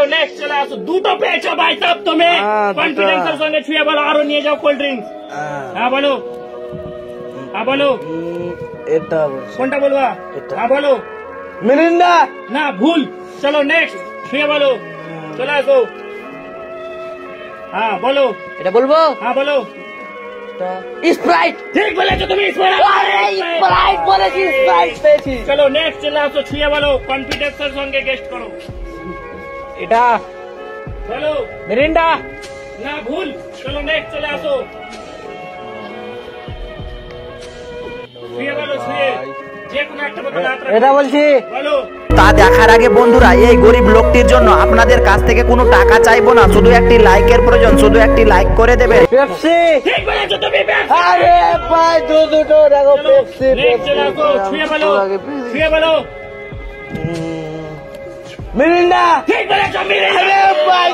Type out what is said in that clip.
চলো নেক্সট চলে আসো। দুটো পেয়েছো ভাই সাহেব তুমি, কনফিডেন্সের সঙ্গে ছুঁয়ে বলো, আরো নিয়ে যাও কোল্ড ড্রিঙ্কস। হ্যাঁ বলো, হ্যাঁ বলো, এটা কোনটা বলবা? হ্যাঁ বলো। মিরিন্ডা না, ভুল। চলো নেক্সট ছুঁয়ে বলো, চলে আসো। হ্যাঁ বলো। এটা বলবো? হ্যাঁ বলো। স্প্রাইট। ঠিক বলেছো তুমি, স্প্রাইট বলেছি, স্প্রাইট পেয়েছি। চলো নেক্সট চলে আসো, ছুঁয়ে বলো, কনফিডেন্সের সঙ্গে গেস্ট করো। এটা বলো। মিরিন্ডা। না, ভুল। চলো নেক্সট চলে আসো, ছুঁয়ে বলো, ছুঁয়ে যে কোনো একটা বলো। এটা বলছি। বলো। তা দেখার আগে বন্ধুরা, এই গরিব লোকটির জন্য আপনাদের কাছ থেকে কোনো টাকা চাইবো না, শুধু একটি লাইকের প্রয়োজন, শুধু একটি লাইক করে দেবে। পেপসি। ঠিক বলেছো তুমি, আরে ভাই দুটো দেখো পেপসি। নেক্সট চলে আসো, ছুঁয়ে বলো, ছুঁয়ে বলো। মিরিন্ডা। ঠিক বলেছো, আরে ভাই